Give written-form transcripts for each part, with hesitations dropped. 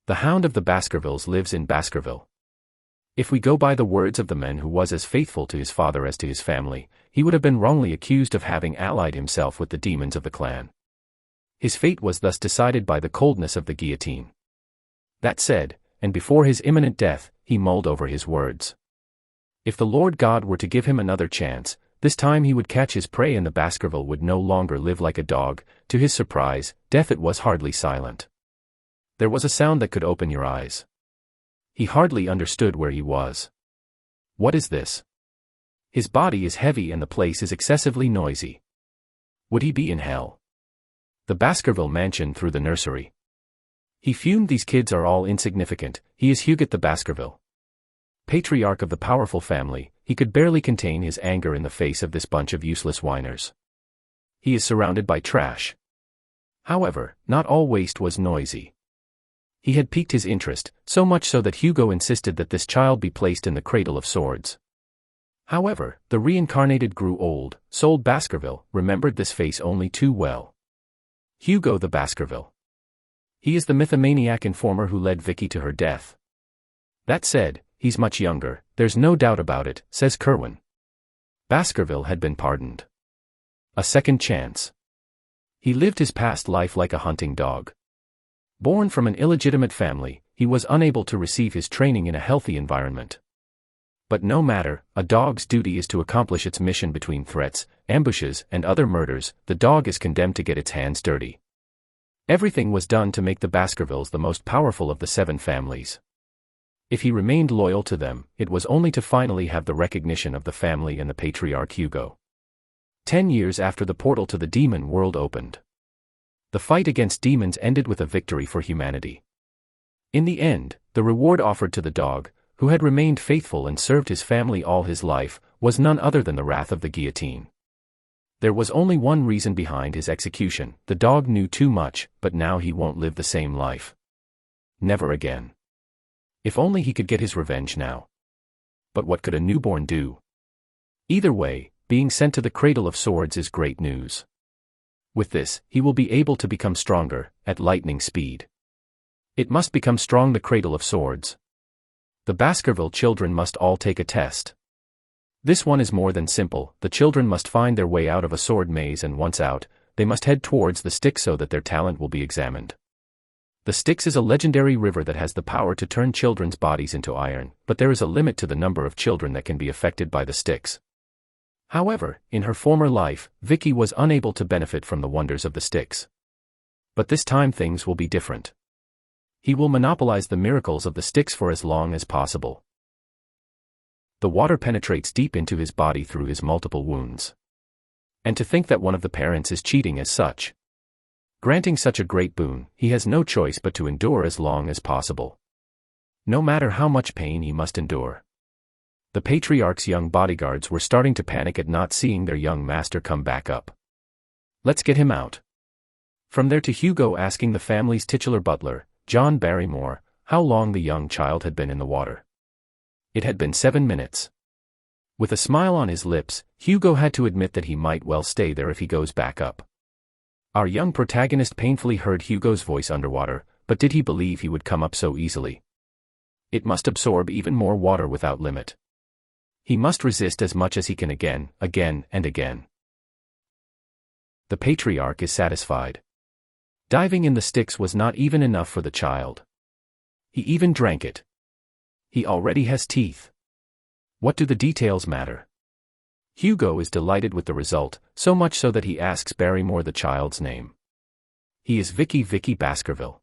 The Hound of the Baskervilles lives in Baskerville. If we go by the words of the man who was as faithful to his father as to his family, he would have been wrongly accused of having allied himself with the demons of the clan. His fate was thus decided by the coldness of the guillotine. That said, and before his imminent death, he mulled over his words. If the Lord God were to give him another chance, this time he would catch his prey and the Baskerville would no longer live like a dog. To his surprise, death it was hardly silent. There was a sound that could open your eyes. He hardly understood where he was. What is this? His body is heavy and the place is excessively noisy. Would he be in hell? The Baskerville mansion through the nursery. He fumed. These kids are all insignificant. He is Huguet the Baskerville, patriarch of the powerful family. He could barely contain his anger in the face of this bunch of useless whiners. He is surrounded by trash. However, not all waste was noisy. He had piqued his interest, so much so that Hugo insisted that this child be placed in the cradle of swords. However, the reincarnated grew old. Sold Baskerville remembered this face only too well. Hugo the Baskerville. He is the mythomaniac informer who led Vicky to her death. That said, he's much younger, there's no doubt about it, says Kerwin. Baskerville had been pardoned. A second chance. He lived his past life like a hunting dog. Born from an illegitimate family, he was unable to receive his training in a healthy environment. But no matter, a dog's duty is to accomplish its mission between threats, ambushes, and other murders. The dog is condemned to get its hands dirty. Everything was done to make the Baskervilles the most powerful of the 7 families. If he remained loyal to them, it was only to finally have the recognition of the family and the patriarch Hugo. 10 years after the portal to the demon world opened, the fight against demons ended with a victory for humanity. In the end, the reward offered to the dog, who had remained faithful and served his family all his life, was none other than the wrath of the guillotine. There was only one reason behind his execution: the dog knew too much, but now he won't live the same life. Never again. If only he could get his revenge now. But what could a newborn do? Either way, being sent to the cradle of swords is great news. With this, he will be able to become stronger, at lightning speed. It must become strong, the cradle of swords. The Baskerville children must all take a test. This one is more than simple. The children must find their way out of a sword maze, and once out, they must head towards the Styx so that their talent will be examined. The Styx is a legendary river that has the power to turn children's bodies into iron, but there is a limit to the number of children that can be affected by the Styx. However, in her former life, Vicky was unable to benefit from the wonders of the Styx. But this time things will be different. He will monopolize the miracles of the Styx for as long as possible. The water penetrates deep into his body through his multiple wounds. And to think that one of the parents is cheating as such. Granting such a great boon, he has no choice but to endure as long as possible. No matter how much pain he must endure. The patriarch's young bodyguards were starting to panic at not seeing their young master come back up. Let's get him out. From there to Hugo asking the family's titular butler, John Barrymore, how long the young child had been in the water. It had been 7 minutes. With a smile on his lips, Hugo had to admit that he might well stay there if he goes back up. Our young protagonist painfully heard Hugo's voice underwater, but did he believe he would come up so easily? It must absorb even more water without limit. He must resist as much as he can again, and again. The patriarch is satisfied. Diving in the Styx was not even enough for the child. He even drank it. He already has teeth. What do the details matter? Hugo is delighted with the result, so much so that he asks Barrymore the child's name. He is Vicky Baskerville.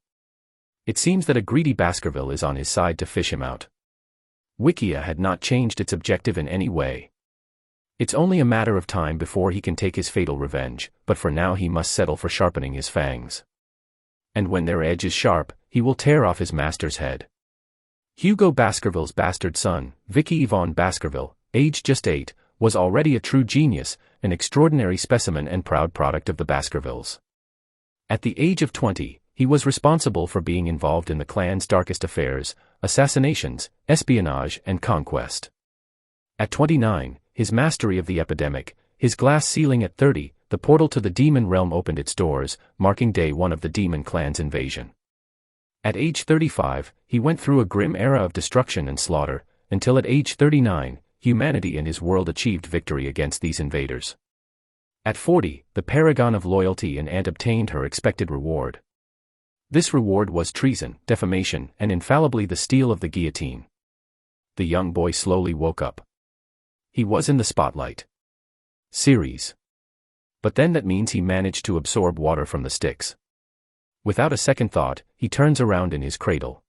It seems that a greedy Baskerville is on his side to fish him out. Wikia had not changed its objective in any way. It's only a matter of time before he can take his fatal revenge, but for now he must settle for sharpening his fangs. And when their edge is sharp, he will tear off his master's head. Hugo Baskerville's bastard son, Vicky Yvonne Baskerville, aged just 8, was already a true genius, an extraordinary specimen and proud product of the Baskervilles. At the age of 20, he was responsible for being involved in the clan's darkest affairs, assassinations, espionage, and conquest. At 29, his mastery of the epidemic, his glass ceiling. At 30, the portal to the demon realm opened its doors, marking day 1 of the demon clan's invasion. At age 35, he went through a grim era of destruction and slaughter, until at age 39, humanity and his world achieved victory against these invaders. At 40, the paragon of loyalty and obtained her expected reward. This reward was treason, defamation, and infallibly the steel of the guillotine. The young boy slowly woke up. He was in the spotlight. Series. But then that means he managed to absorb water from the sticks. Without a second thought, he turns around in his cradle.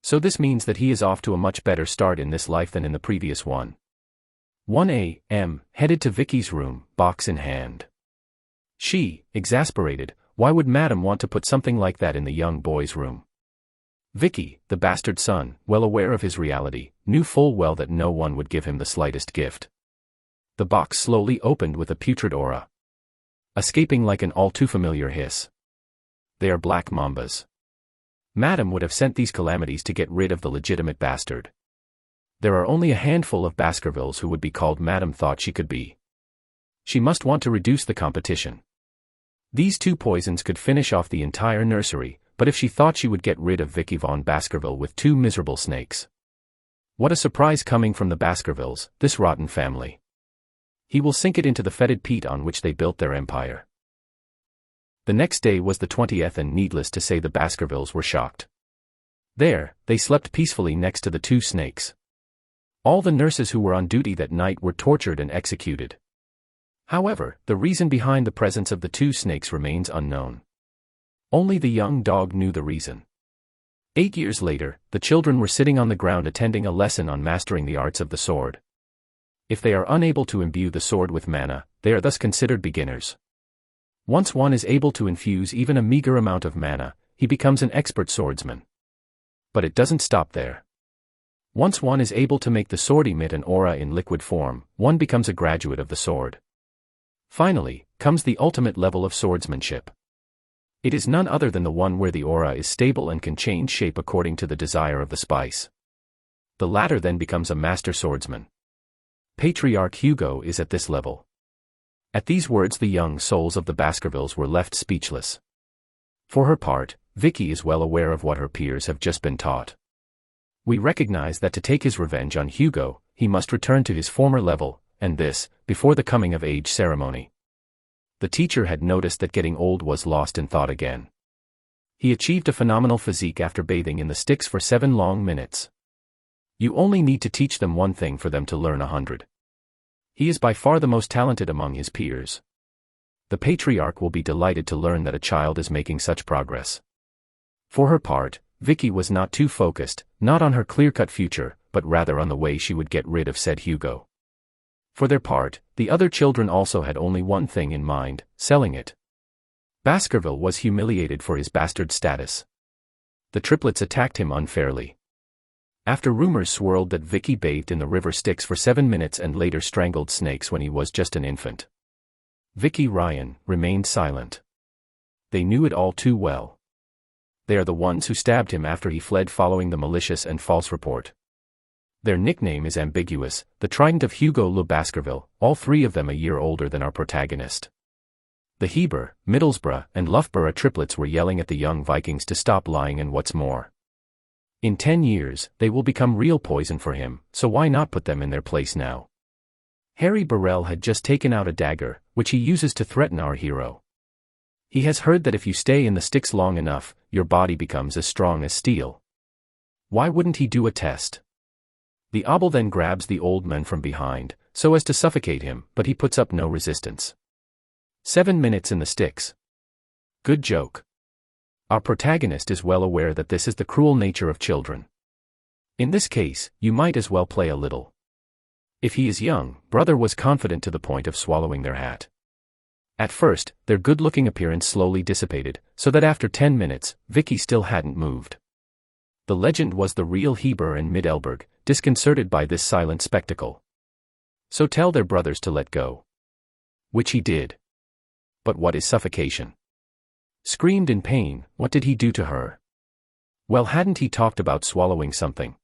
So this means that he is off to a much better start in this life than in the previous one. 1 a.m. headed to Vicky's room, box in hand. She, exasperated, why would Madam want to put something like that in the young boy's room? Vicky, the bastard son, well aware of his reality, knew full well that no one would give him the slightest gift. The box slowly opened with a putrid aura, escaping like an all-too-familiar hiss. They are black mambas. Madam would have sent these calamities to get rid of the legitimate bastard. There are only a handful of Baskervilles who would be called Madam thought she could be. She must want to reduce the competition. These two poisons could finish off the entire nursery, but if she thought she would get rid of Vicky Von Baskerville with two miserable snakes. What a surprise coming from the Baskervilles, this rotten family. He will sink it into the fetid peat on which they built their empire. The next day was the 20th and needless to say the Baskervilles were shocked. There, they slept peacefully next to the two snakes. All the nurses who were on duty that night were tortured and executed. However, the reason behind the presence of the two snakes remains unknown. Only the young dog knew the reason. 8 years later, the children were sitting on the ground attending a lesson on mastering the arts of the sword. If they are unable to imbue the sword with mana, they are thus considered beginners. Once one is able to infuse even a meager amount of mana, he becomes an expert swordsman. But it doesn't stop there. Once one is able to make the sword emit an aura in liquid form, one becomes a graduate of the sword. Finally, comes the ultimate level of swordsmanship. It is none other than the one where the aura is stable and can change shape according to the desire of the spice. The latter then becomes a master swordsman. Patriarch Hugo is at this level. At these words the young souls of the Baskervilles were left speechless. For her part, Vicky is well aware of what her peers have just been taught. We recognize that to take his revenge on Hugo, he must return to his former level, and this, before the coming-of-age ceremony. The teacher had noticed that getting old was lost in thought again. He achieved a phenomenal physique after bathing in the sticks for 7 long minutes. You only need to teach them one thing for them to learn 100. He is by far the most talented among his peers. The patriarch will be delighted to learn that a child is making such progress. For her part, Vicky was not too focused, not on her clear-cut future, but rather on the way she would get rid of said Hugo. For their part, the other children also had only one thing in mind, selling it. Baskerville was humiliated for his bastard status. The triplets attacked him unfairly. After rumors swirled that Vicky bathed in the river Styx for 7 minutes and later strangled snakes when he was just an infant, Vicky Ryan remained silent. They knew it all too well. They are the ones who stabbed him after he fled following the malicious and false report. Their nickname is ambiguous, the Trident of Hugo Le Baskerville, all 3 of them a year older than our protagonist. The Heber, Middlesbrough, and Loughborough triplets were yelling at the young Vikings to stop lying, and what's more, in 10 years, they will become real poison for him, so why not put them in their place now? Harry Burrell had just taken out a dagger, which he uses to threaten our hero. He has heard that if you stay in the sticks long enough, your body becomes as strong as steel. Why wouldn't he do a test? The obel then grabs the old man from behind, so as to suffocate him, but he puts up no resistance. 7 minutes in the sticks. Good joke. Our protagonist is well aware that this is the cruel nature of children. In this case, you might as well play a little. If he is young, brother was confident to the point of swallowing their hat. At first, their good-looking appearance slowly dissipated, so that after 10 minutes, Vicky still hadn't moved. The legend was the real Heber and Middelburg, disconcerted by this silent spectacle. So tell their brothers to let go. Which he did. But what is suffocation? Screamed in pain, what did he do to her? Well, hadn't he talked about swallowing something?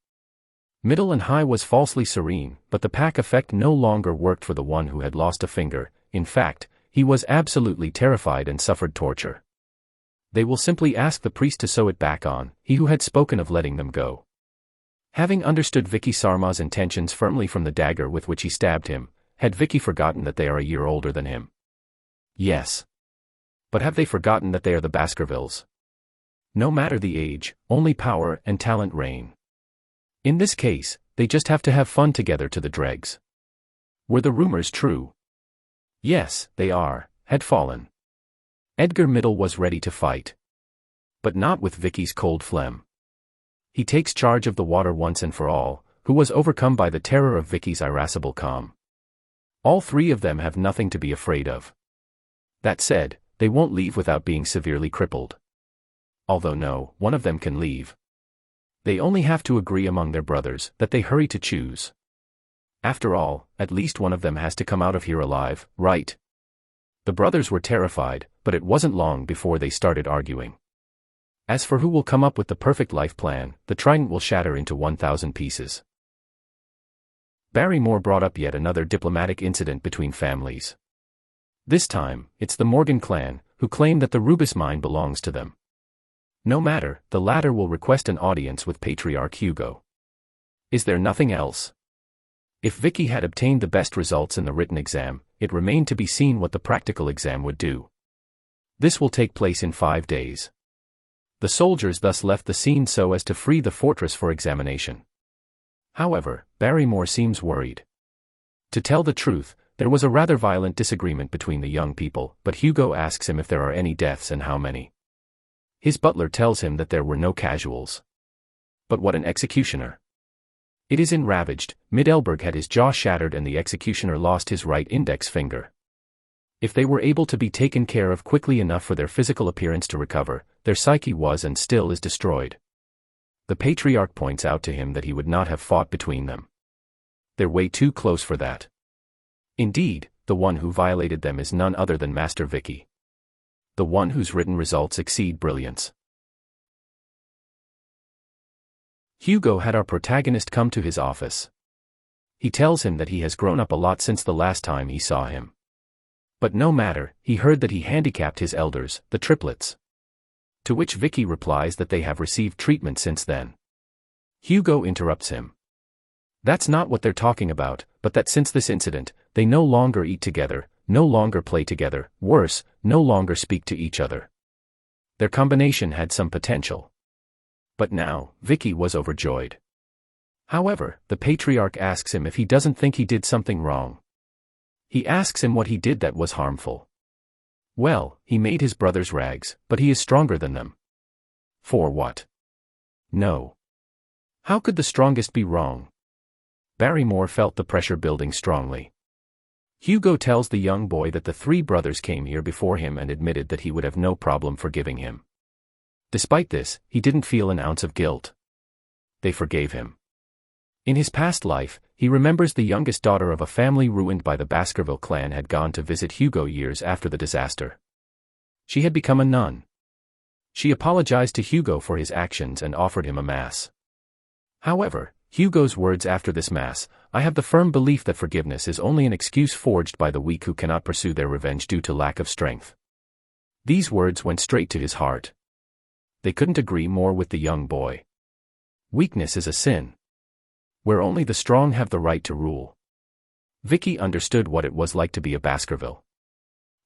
Middle and High was falsely serene, but the pack effect no longer worked for the one who had lost a finger. In fact, he was absolutely terrified and suffered torture. They will simply ask the priest to sew it back on, he who had spoken of letting them go. Having understood Vicky Sarma's intentions firmly from the dagger with which he stabbed him, had Vicky forgotten that they are a year older than him? Yes. But have they forgotten that they are the Baskervilles? No matter the age, only power and talent reign. In this case, they just have to have fun together to the dregs. Were the rumors true? Yes, they had fallen. Edgar Middle was ready to fight. But not with Vicky's cold phlegm. He takes charge of the water once and for all, who was overcome by the terror of Vicky's irascible calm. All three of them have nothing to be afraid of. That said, they won't leave without being severely crippled. Although no, one of them can leave. They only have to agree among their brothers that they hurry to choose. After all, at least one of them has to come out of here alive, right? The brothers were terrified, but it wasn't long before they started arguing. As for who will come up with the perfect life plan, the trident will shatter into 1,000 pieces. Barrymore brought up yet another diplomatic incident between families. This time, it's the Morgan clan, who claim that the Rubis mine belongs to them. No matter, the latter will request an audience with Patriarch Hugo. Is there nothing else? If Vicky had obtained the best results in the written exam, it remained to be seen what the practical exam would do. This will take place in 5 days. The soldiers thus left the scene so as to free the fortress for examination. However, Barrymore seems worried. To tell the truth, there was a rather violent disagreement between the young people, but Hugo asks him if there are any deaths and how many. His butler tells him that there were no casuals. But what an executioner! It is in Ravaged, Middelburg had his jaw shattered and the executioner lost his right index finger. If they were able to be taken care of quickly enough for their physical appearance to recover, their psyche was and still is destroyed. The Patriarch points out to him that he would not have fought between them. They're way too close for that. Indeed, the one who violated them is none other than Master Vicky. The one whose written results exceed brilliance. Hugo had our protagonist come to his office. He tells him that he has grown up a lot since the last time he saw him. But no matter, he heard that he handicapped his elders, the triplets. To which Vicky replies that they have received treatment since then. Hugo interrupts him. That's not what they're talking about, but that since this incident, they no longer eat together, no longer play together, worse, no longer speak to each other. Their combination had some potential. But now, Vicky was overjoyed. However, the Patriarch asks him if he doesn't think he did something wrong. He asks him what he did that was harmful. Well, he made his brothers rags, but he is stronger than them. For what? No. How could the strongest be wrong? Barrymore felt the pressure building strongly. Hugo tells the young boy that the 3 brothers came here before him and admitted that he would have no problem forgiving him. Despite this, he didn't feel an ounce of guilt. They forgave him. In his past life, he remembers the youngest daughter of a family ruined by the Baskerville clan had gone to visit Hugo years after the disaster. She had become a nun. She apologized to Hugo for his actions and offered him a mass. However, Hugo's words after this mass, "I have the firm belief that forgiveness is only an excuse forged by the weak who cannot pursue their revenge due to lack of strength." These words went straight to his heart. They couldn't agree more with the young boy. Weakness is a sin. Where only the strong have the right to rule. Vicky understood what it was like to be a Baskerville.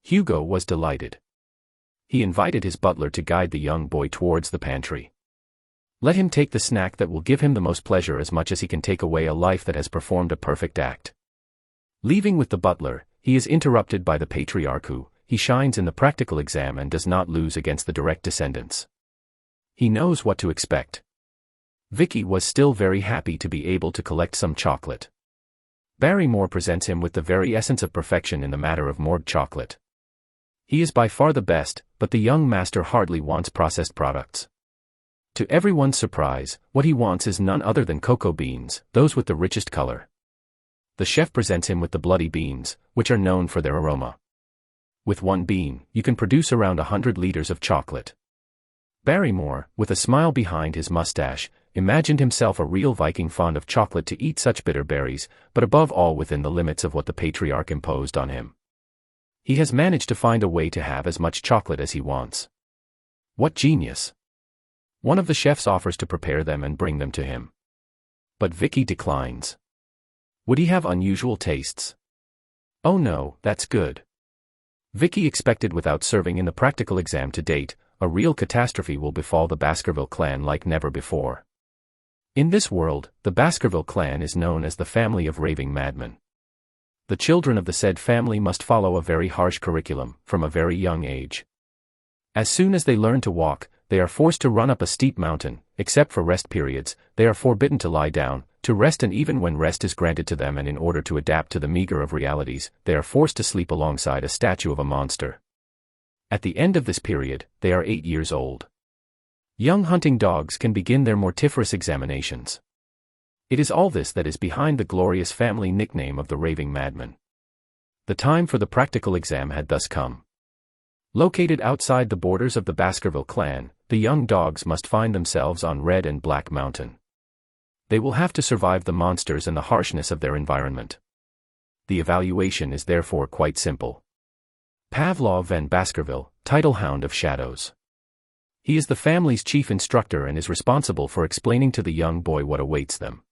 Hugo was delighted. He invited his butler to guide the young boy towards the pantry. Let him take the snack that will give him the most pleasure as much as he can take away a life that has performed a perfect act. Leaving with the butler, he is interrupted by the Patriarch who, he shines in the practical exam and does not lose against the direct descendants. He knows what to expect. Vicky was still very happy to be able to collect some chocolate. Barrymore presents him with the very essence of perfection in the matter of morgue chocolate. He is by far the best, but the young master hardly wants processed products. To everyone's surprise, what he wants is none other than cocoa beans, those with the richest color. The chef presents him with the bloody beans, which are known for their aroma. With 1 bean, you can produce around 100 liters of chocolate. Barrymore, with a smile behind his mustache, imagined himself a real Viking fond of chocolate to eat such bitter berries, but above all within the limits of what the Patriarch imposed on him. He has managed to find a way to have as much chocolate as he wants. What genius! One of the chefs offers to prepare them and bring them to him. But Vicky declines. Would he have unusual tastes? Oh no, that's good. Vicky expected without serving in the practical exam to date, a real catastrophe will befall the Baskerville clan like never before. In this world, the Baskerville clan is known as the family of raving madmen. The children of the said family must follow a very harsh curriculum, from a very young age. As soon as they learn to walk, they are forced to run up a steep mountain. Except for rest periods, they are forbidden to lie down, to rest, and even when rest is granted to them and in order to adapt to the meager of realities, they are forced to sleep alongside a statue of a monster. At the end of this period, they are 8 years old. Young hunting dogs can begin their mortiferous examinations. It is all this that is behind the glorious family nickname of the Raving Madman. The time for the practical exam had thus come. Located outside the borders of the Baskerville clan, the young dogs must find themselves on Red and Black Mountain. They will have to survive the monsters and the harshness of their environment. The evaluation is therefore quite simple. Pavlov van Baskerville, title Hound of Shadows. He is the family's chief instructor and is responsible for explaining to the young boy what awaits them.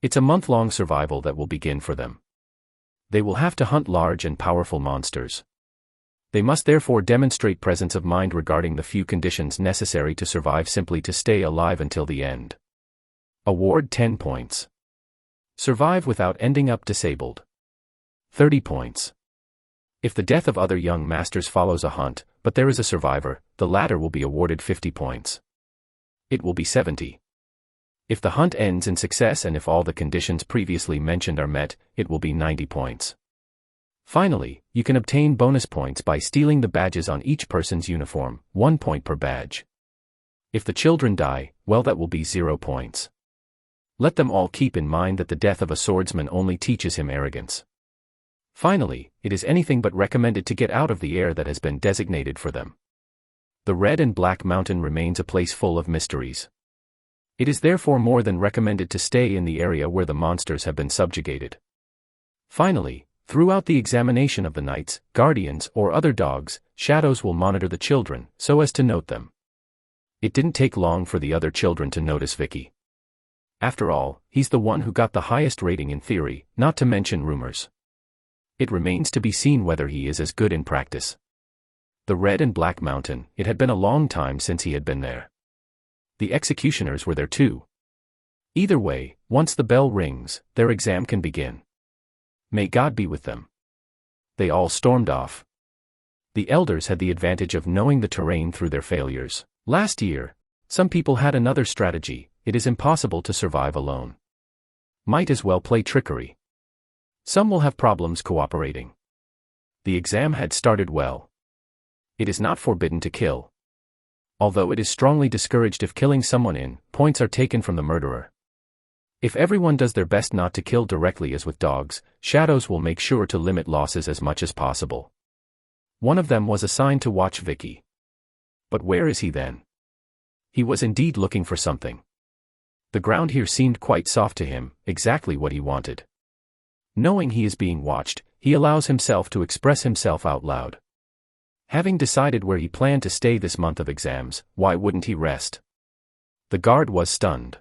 It's a month-long survival that will begin for them. They will have to hunt large and powerful monsters. They must therefore demonstrate presence of mind regarding the few conditions necessary to survive simply to stay alive until the end. Award 10 points. Survive without ending up disabled. 30 points. If the death of other young masters follows a hunt, but there is a survivor, the latter will be awarded 50 points. It will be 70. If the hunt ends in success and if all the conditions previously mentioned are met, it will be 90 points. Finally, you can obtain bonus points by stealing the badges on each person's uniform, 1 point per badge. If the children die, well, that will be 0 points. Let them all keep in mind that the death of a swordsman only teaches him arrogance. Finally, it is anything but recommended to get out of the air that has been designated for them. The Red and Black Mountain remains a place full of mysteries. It is therefore more than recommended to stay in the area where the monsters have been subjugated. Finally, throughout the examination of the knights, guardians, or other dogs, shadows will monitor the children, so as to note them. It didn't take long for the other children to notice Vicky. After all, he's the one who got the highest rating in theory, not to mention rumors. It remains to be seen whether he is as good in practice. The Red and Black Mountain, it had been a long time since he had been there. The executioners were there too. Either way, once the bell rings, their exam can begin. May God be with them. They all stormed off. The elders had the advantage of knowing the terrain through their failures. Last year, some people had another strategy: it is impossible to survive alone. Might as well play trickery. Some will have problems cooperating. The exam had started well. It is not forbidden to kill. Although it is strongly discouraged if killing someone in, points are taken from the murderer. If everyone does their best not to kill directly as with dogs, shadows will make sure to limit losses as much as possible. One of them was assigned to watch Vicky. But where is he then? He was indeed looking for something. The ground here seemed quite soft to him, exactly what he wanted. Knowing he is being watched, he allows himself to express himself out loud. Having decided where he planned to stay this month of exams, why wouldn't he rest? The guard was stunned.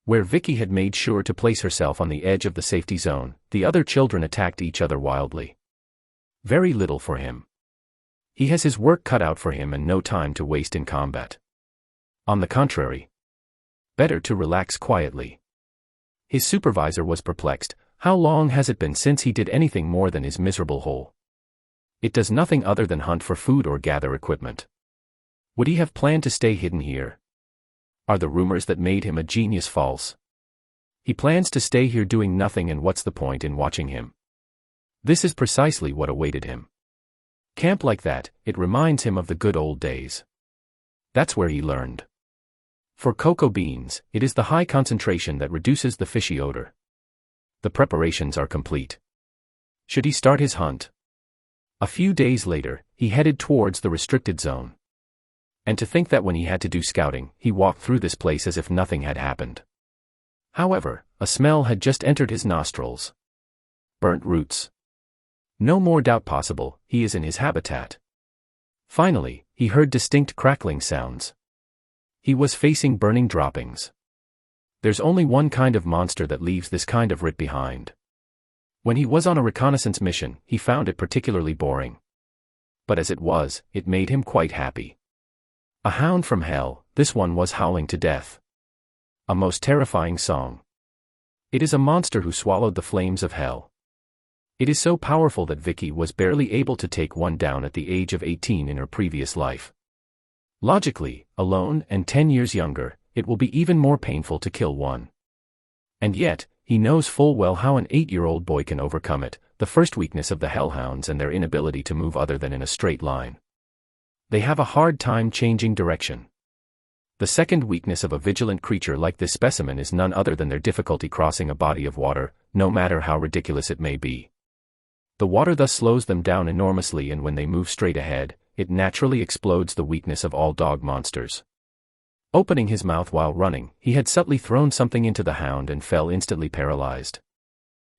Where Vicky had made sure to place herself on the edge of the safety zone, the other children attacked each other wildly. Very little for him. He has his work cut out for him and no time to waste in combat. On the contrary. Better to relax quietly. His supervisor was perplexed. How long has it been since he did anything more than his miserable hole? It does nothing other than hunt for food or gather equipment. Would he have planned to stay hidden here? Are the rumors that made him a genius false? He plans to stay here doing nothing, and what's the point in watching him? This is precisely what awaited him. Camp like that, it reminds him of the good old days. That's where he learned. For cocoa beans, it is the high concentration that reduces the fishy odor. The preparations are complete. Should he start his hunt? A few days later, he headed towards the restricted zone. And to think that when he had to do scouting, he walked through this place as if nothing had happened. However, a smell had just entered his nostrils. Burnt roots. No more doubt possible, he is in his habitat. Finally, he heard distinct crackling sounds. He was facing burning droppings. There's only one kind of monster that leaves this kind of writ behind. When he was on a reconnaissance mission, he found it particularly boring. But as it was, it made him quite happy. A hound from hell, this one was howling to death. A most terrifying song. It is a monster who swallowed the flames of hell. It is so powerful that Vicky was barely able to take one down at the age of 18 in her previous life. Logically, alone and 10 years younger, it will be even more painful to kill one. And yet, he knows full well how an 8-year-old boy can overcome it, the first weakness of the hellhounds and their inability to move other than in a straight line. They have a hard time changing direction. The second weakness of a vigilant creature like this specimen is none other than their difficulty crossing a body of water, no matter how ridiculous it may be. The water thus slows them down enormously, and when they move straight ahead, it naturally explodes the weakness of all dog monsters. Opening his mouth while running, he had subtly thrown something into the hound and fell instantly paralyzed.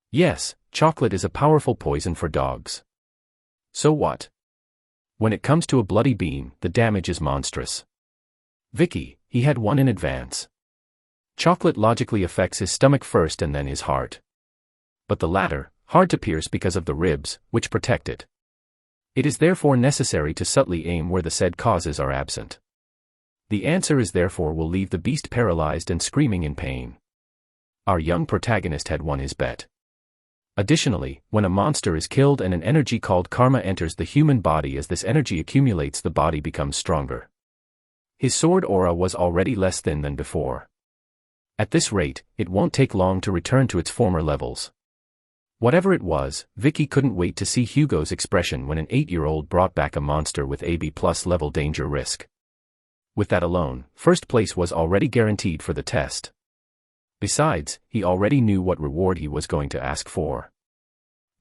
Yes, chocolate is a powerful poison for dogs. So what? When it comes to a bloody beam, the damage is monstrous. Vicky, he had won in advance. Chocolate logically affects his stomach first and then his heart. But the latter, hard to pierce because of the ribs, which protect it. It is therefore necessary to subtly aim where the said causes are absent. The answer is therefore will leave the beast paralyzed and screaming in pain. Our young protagonist had won his bet. Additionally, when a monster is killed and an energy called karma enters the human body, as this energy accumulates, the body becomes stronger. His sword aura was already less thin than before. At this rate, it won't take long to return to its former levels. Whatever it was, Vicky couldn't wait to see Hugo's expression when an 8-year-old brought back a monster with AB+ level danger risk. With that alone, first place was already guaranteed for the test. Besides, he already knew what reward he was going to ask for.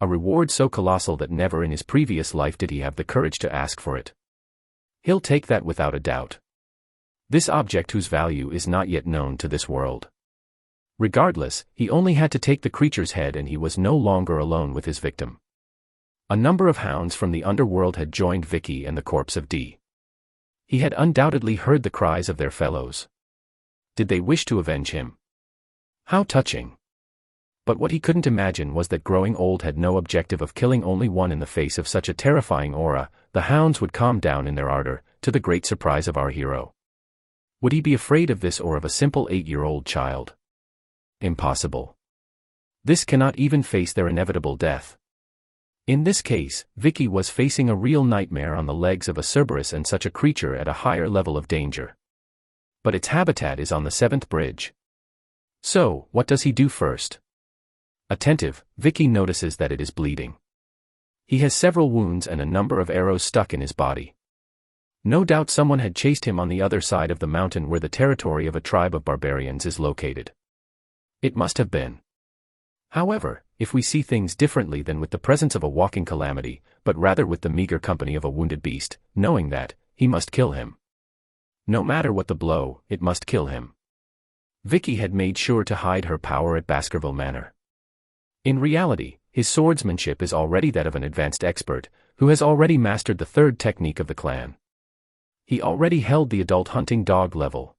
A reward so colossal that never in his previous life did he have the courage to ask for it. He'll take that without a doubt. This object whose value is not yet known to this world. Regardless, he only had to take the creature's head and he was no longer alone with his victim. A number of hounds from the underworld had joined Vicky and the corpse of D. He had undoubtedly heard the cries of their fellows. Did they wish to avenge him? How touching. But what he couldn't imagine was that growing old had no objective of killing only one. In the face of such a terrifying aura, the hounds would calm down in their ardor, to the great surprise of our hero. Would he be afraid of this or of a simple 8-year-old child? Impossible. This cannot even face their inevitable death. In this case, Vicky was facing a real nightmare on the legs of a Cerberus, and such a creature at a higher level of danger. But its habitat is on the 7th bridge. So, what does he do first? Attentive, Vicky notices that it is bleeding. He has several wounds and a number of arrows stuck in his body. No doubt someone had chased him on the other side of the mountain where the territory of a tribe of barbarians is located. It must have been. However, if we see things differently than with the presence of a walking calamity, but rather with the meager company of a wounded beast, knowing that, he must kill him. No matter what the blow, it must kill him. Vicky had made sure to hide her power at Baskerville Manor. In reality, his swordsmanship is already that of an advanced expert, who has already mastered the third technique of the clan. He already held the adult hunting dog level.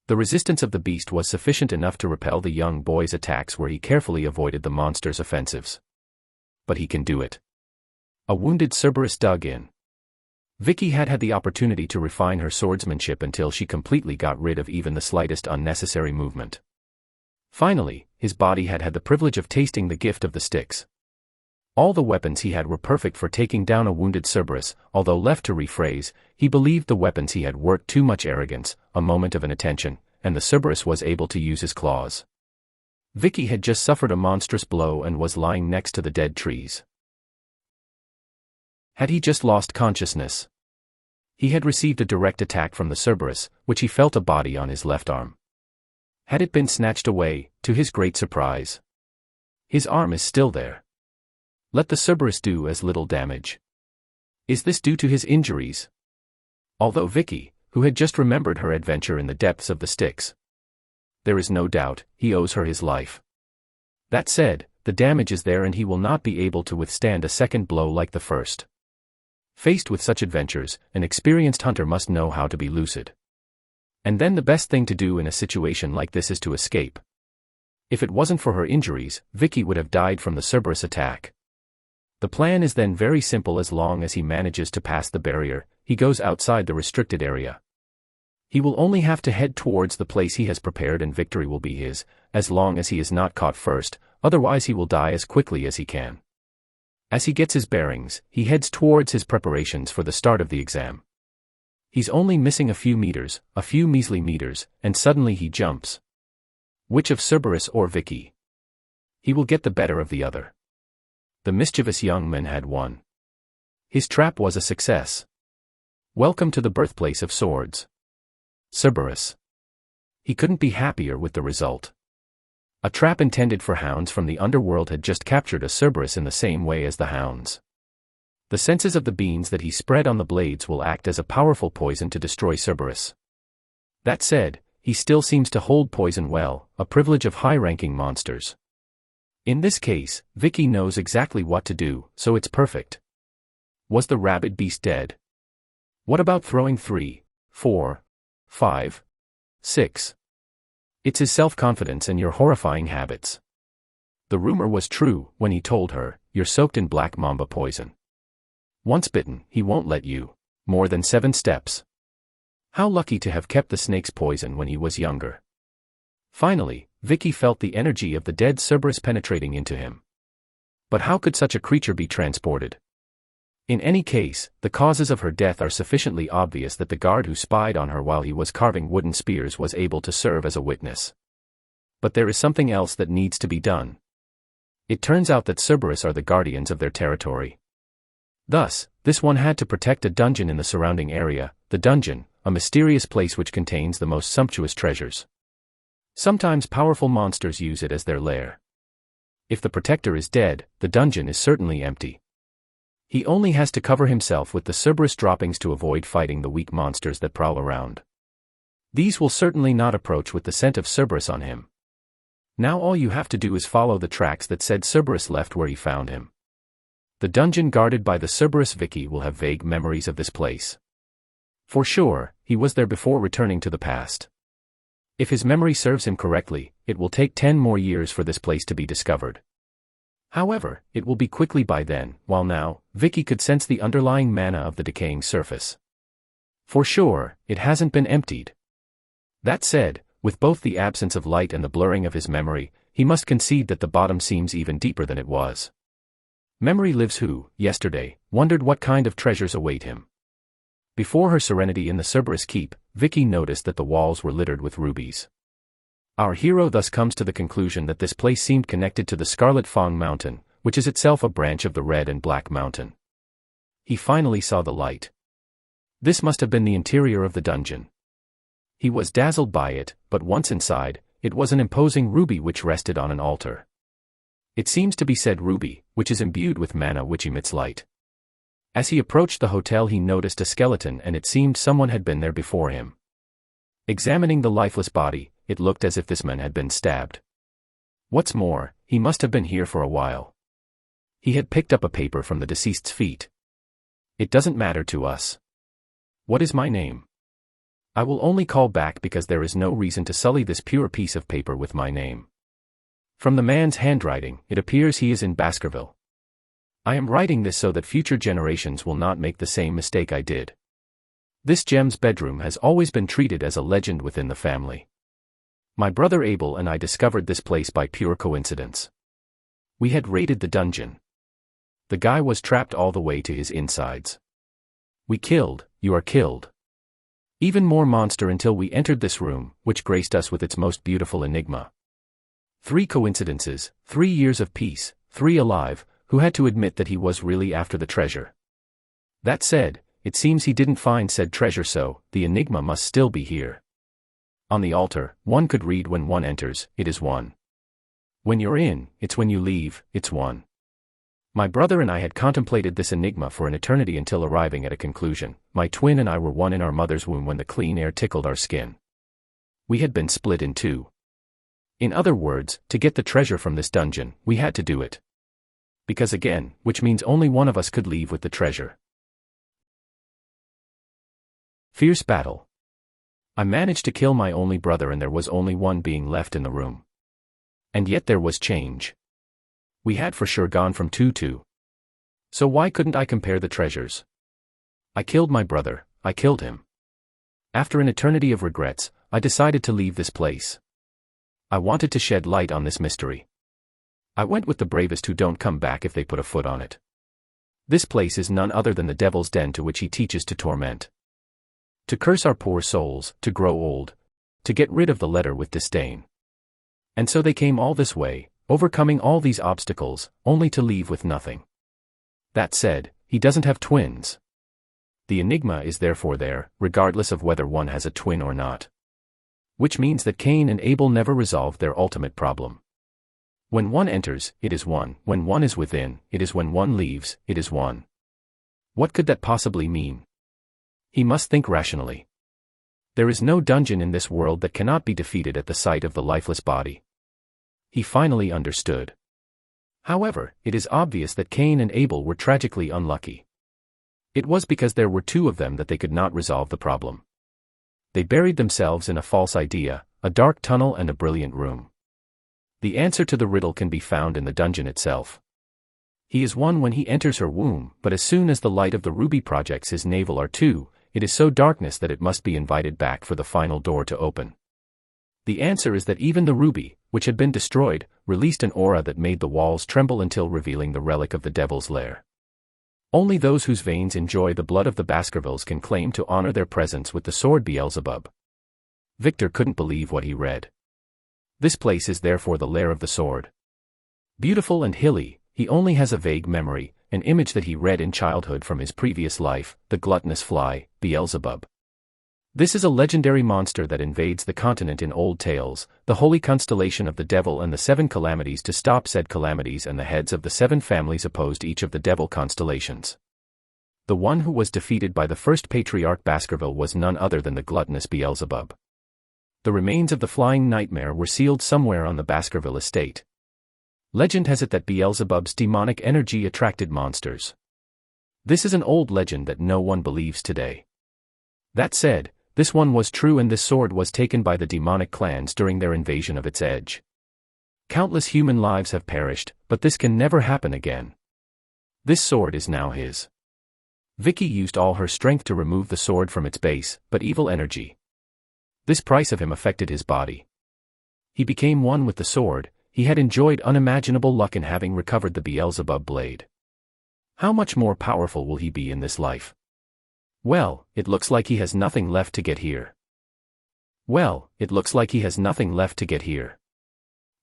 The resistance of the beast was sufficient enough to repel the young boy's attacks where he carefully avoided the monster's offensives. But he can do it. A wounded Cerberus dug in. Vicky had had the opportunity to refine her swordsmanship until she completely got rid of even the slightest unnecessary movement. Finally, his body had had the privilege of tasting the gift of the sticks. All the weapons he had were perfect for taking down a wounded Cerberus, although left to rephrase, he believed the weapons he had worked too much arrogance, a moment of inattention, and the Cerberus was able to use his claws. Vicky had just suffered a monstrous blow and was lying next to the dead trees. Had he just lost consciousness? He had received a direct attack from the Cerberus, which he felt a body on his left arm. Had it been snatched away, to his great surprise? His arm is still there. Let the Cerberus do as little damage. Is this due to his injuries? Although Vicky, who had just remembered her adventure in the depths of the Styx, there is no doubt, he owes her his life. That said, the damage is there and he will not be able to withstand a second blow like the first. Faced with such adventures, an experienced hunter must know how to be lucid. And then the best thing to do in a situation like this is to escape. If it wasn't for her injuries, Vicky would have died from the Cerberus attack. The plan is then very simple. As long as he manages to pass the barrier, he goes outside the restricted area. He will only have to head towards the place he has prepared and victory will be his, as long as he is not caught first, otherwise he will die as quickly as he can. As he gets his bearings, he heads towards his preparations for the start of the exam. He's only missing a few measly meters, and suddenly he jumps. Which of Cerberus or Vicky? He will get the better of the other. The mischievous young man had won. His trap was a success. Welcome to the birthplace of swords. Cerberus. He couldn't be happier with the result. A trap intended for hounds from the underworld had just captured a Cerberus in the same way as the hounds. The senses of the beans that he spread on the blades will act as a powerful poison to destroy Cerberus. That said, he still seems to hold poison well, a privilege of high-ranking monsters. In this case, Vicky knows exactly what to do, so it's perfect. Was the rabid beast dead? What about throwing 3, 4, 5, 6? It's his self-confidence and your horrifying habits. The rumor was true when he told her, "You're soaked in black mamba poison. Once bitten, he won't let you. More than 7 steps." How lucky to have kept the snake's poison when he was younger. Finally, Vicky felt the energy of the dead Cerberus penetrating into him. But how could such a creature be transported? In any case, the causes of her death are sufficiently obvious that the guard who spied on her while he was carving wooden spears was able to serve as a witness. But there is something else that needs to be done. It turns out that Cerberus are the guardians of their territory. Thus, this one had to protect a dungeon in the surrounding area, the dungeon, a mysterious place which contains the most sumptuous treasures. Sometimes powerful monsters use it as their lair. If the protector is dead, the dungeon is certainly empty. He only has to cover himself with the Cerberus droppings to avoid fighting the weak monsters that prowl around. These will certainly not approach with the scent of Cerberus on him. Now all you have to do is follow the tracks that said Cerberus left where he found him. The dungeon guarded by the Cerberus. Vicky will have vague memories of this place. For sure, he was there before returning to the past. If his memory serves him correctly, it will take 10 more years for this place to be discovered. However, it will be quickly by then, while now, Vicky could sense the underlying mana of the decaying surface. For sure, it hasn't been emptied. That said, with both the absence of light and the blurring of his memory, he must concede that the bottom seems even deeper than it was. Memory lives who, yesterday, wondered what kind of treasures await him. Before her serenity in the Cerberus keep, Vicky noticed that the walls were littered with rubies. Our hero thus comes to the conclusion that this place seemed connected to the Scarlet Fang Mountain, which is itself a branch of the Red and Black Mountain. He finally saw the light. This must have been the interior of the dungeon. He was dazzled by it, but once inside, it was an imposing ruby which rested on an altar. It seems to be said ruby, which is imbued with mana which emits light. As he approached the hotel he noticed a skeleton and it seemed someone had been there before him. Examining the lifeless body, it looked as if this man had been stabbed. What's more, he must have been here for a while. He had picked up a paper from the deceased's feet. It doesn't matter to us. What is my name? I will only call back because there is no reason to sully this pure piece of paper with my name. From the man's handwriting, it appears he is in Baskerville. I am writing this so that future generations will not make the same mistake I did. This gem's bedroom has always been treated as a legend within the family. My brother Abel and I discovered this place by pure coincidence. We had raided the dungeon. The guy was trapped all the way to his insides. We killed, you are killed. Even more monster until we entered this room, which graced us with its most beautiful enigma. 3 coincidences, 3 years of peace, 3 alive, who had to admit that he was really after the treasure. That said, it seems he didn't find said treasure, so the enigma must still be here. On the altar, one could read, when one enters, it is one. When you're in, it's when you leave, it's one. My brother and I had contemplated this enigma for an eternity until arriving at a conclusion. My twin and I were one in our mother's womb when the clean air tickled our skin. We had been split in 2. In other words, to get the treasure from this dungeon, we had to do it. Because again, which means only one of us could leave with the treasure. Fierce battle. I managed to kill my only brother and there was only one being left in the room. And yet there was change. We had for sure gone from 2-2. So why couldn't I compare the treasures? I killed my brother, I killed him. After an eternity of regrets, I decided to leave this place. I wanted to shed light on this mystery. I went with the bravest who don't come back if they put a foot on it. This place is none other than the devil's den to which he teaches to torment. To curse our poor souls, to grow old, to get rid of the letter with disdain. And so they came all this way, overcoming all these obstacles, only to leave with nothing. That said, he doesn't have twins. The enigma is therefore there, regardless of whether one has a twin or not. Which means that Cain and Abel never resolved their ultimate problem. When one enters, it is one. When one is within, it is when one leaves, it is one. What could that possibly mean? He must think rationally. There is no dungeon in this world that cannot be defeated at the sight of the lifeless body. He finally understood. However, it is obvious that Cain and Abel were tragically unlucky. It was because there were two of them that they could not resolve the problem. They buried themselves in a false idea, a dark tunnel and a brilliant room. The answer to the riddle can be found in the dungeon itself. He is one when he enters her womb, but as soon as the light of the ruby projects his navel are two, it is so darkness that it must be invited back for the final door to open. The answer is that even the ruby, which had been destroyed, released an aura that made the walls tremble until revealing the relic of the devil's lair. Only those whose veins enjoy the blood of the Baskervilles can claim to honor their presence with the sword Beelzebub. Victor couldn't believe what he read. This place is therefore the lair of the sword. Beautiful and hilly, he only has a vague memory, an image that he read in childhood from his previous life, the gluttonous fly, Beelzebub. This is a legendary monster that invades the continent in old tales, the holy constellation of the devil and the 7 calamities. To stop said calamities, and the heads of the 7 families opposed each of the devil constellations. The one who was defeated by the first patriarch Baskerville was none other than the gluttonous Beelzebub. The remains of the flying nightmare were sealed somewhere on the Baskerville estate. Legend has it that Beelzebub's demonic energy attracted monsters. This is an old legend that no one believes today. That said, this one was true, and this sword was taken by the demonic clans during their invasion of its edge. Countless human lives have perished, but this can never happen again. This sword is now his. Vicky used all her strength to remove the sword from its base, but evil energy. This price of him affected his body. He became one with the sword. He had enjoyed unimaginable luck in having recovered the Beelzebub blade. How much more powerful will he be in this life? Well, it looks like he has nothing left to get here.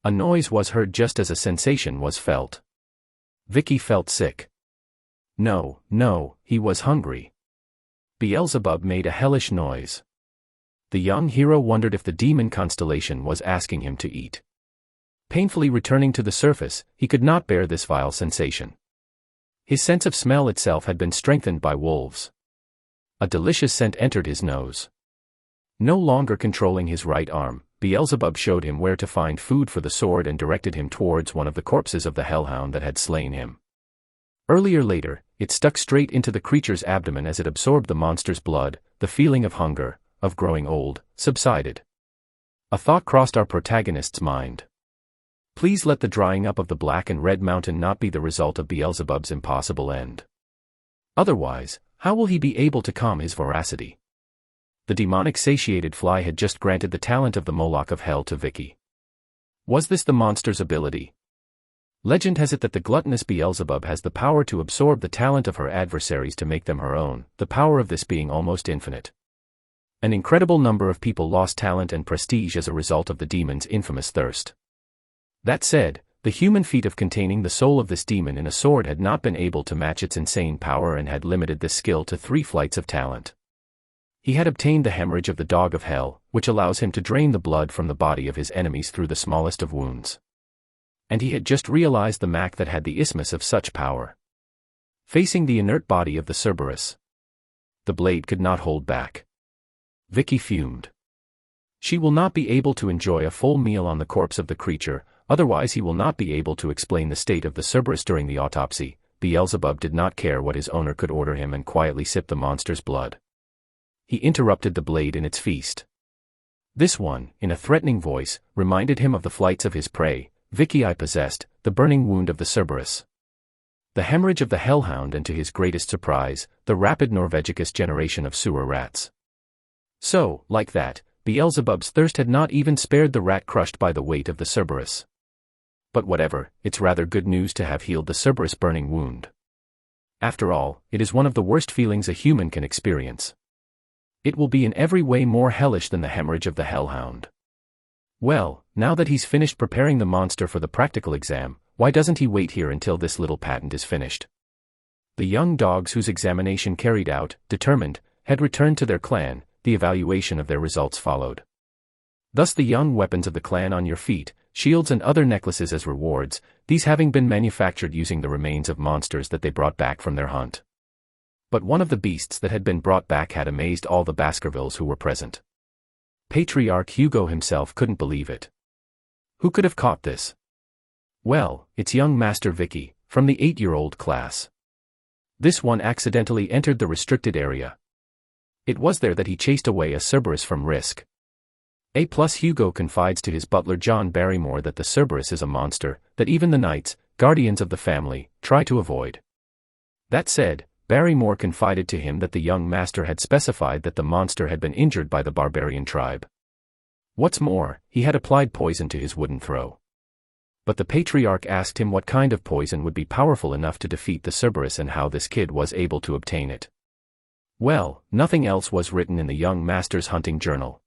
A noise was heard just as a sensation was felt. Vicky felt sick. No, he was hungry. Beelzebub made a hellish noise. The young hero wondered if the demon constellation was asking him to eat. Painfully returning to the surface, he could not bear this vile sensation. His sense of smell itself had been strengthened by wolves. A delicious scent entered his nose. No longer controlling his right arm, Beelzebub showed him where to find food for the sword and directed him towards one of the corpses of the hellhound that had slain him. Later, it stuck straight into the creature's abdomen. As it absorbed the monster's blood, the feeling of hunger, of growing old, subsided. A thought crossed our protagonist's mind. Please let the drying up of the black and red mountain not be the result of Beelzebub's impossible end. Otherwise, how will he be able to calm his voracity? The demonic satiated fly had just granted the talent of the Moloch of Hell to Vicky. Was this the monster's ability? Legend has it that the gluttonous Beelzebub has the power to absorb the talent of her adversaries to make them her own, the power of this being almost infinite. An incredible number of people lost talent and prestige as a result of the demon's infamous thirst. That said, the human feat of containing the soul of this demon in a sword had not been able to match its insane power and had limited this skill to 3 flights of talent. He had obtained the hemorrhage of the dog of hell, which allows him to drain the blood from the body of his enemies through the smallest of wounds. And he had just realized the Mac that had the isthmus of such power. Facing the inert body of the Cerberus, the blade could not hold back. Vicky fumed. She will not be able to enjoy a full meal on the corpse of the creature, otherwise he will not be able to explain the state of the Cerberus during the autopsy. Beelzebub did not care what his owner could order him and quietly sipped the monster's blood. he interrupted the blade in its feast. This one, in a threatening voice, reminded him of the flights of his prey, Vicky I possessed, the burning wound of the Cerberus, the hemorrhage of the hellhound, and to his greatest surprise, the rapid Norvegicus generation of sewer rats. So, like that, Beelzebub's thirst had not even spared the rat crushed by the weight of the Cerberus. But whatever, it's rather good news to have healed the Cerberus burning wound. After all, it is one of the worst feelings a human can experience. It will be in every way more hellish than the hemorrhage of the hellhound. Well, now that he's finished preparing the monster for the practical exam, why doesn't he wait here until this little patent is finished? The young dogs whose examination carried out, determined, had returned to their clan. The evaluation of their results followed. Thus the young weapons of the clan on your feet, shields and other necklaces as rewards, these having been manufactured using the remains of monsters that they brought back from their hunt. But one of the beasts that had been brought back had amazed all the Baskervilles who were present. Patriarch Hugo himself couldn't believe it. Who could have caught this? Well, it's young Master Vicky, from the 8-year-old class. This one accidentally entered the restricted area. It was there that he chased away a Cerberus from Risk. Hugo confides to his butler John Barrymore that the Cerberus is a monster that even the knights, guardians of the family, try to avoid. That said, Barrymore confided to him that the young master had specified that the monster had been injured by the barbarian tribe. What's more, he had applied poison to his wooden throw. But the patriarch asked him what kind of poison would be powerful enough to defeat the Cerberus and how this kid was able to obtain it. Well, nothing else was written in the young master's hunting journal.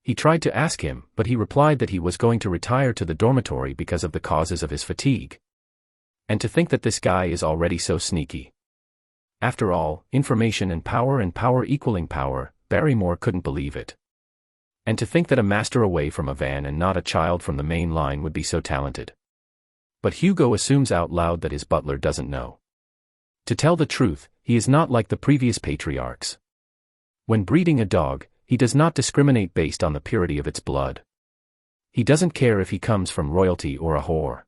He tried to ask him, but he replied that he was going to retire to the dormitory because of the causes of his fatigue. And to think that this guy is already so sneaky. After all, information and power equaling power, Barrymore couldn't believe it. And to think that a master away from a van and not a child from the main line would be so talented. But Hugo assumes out loud that his butler doesn't know. To tell the truth, he is not like the previous patriarchs. When breeding a dog, he does not discriminate based on the purity of its blood. He doesn't care if he comes from royalty or a whore.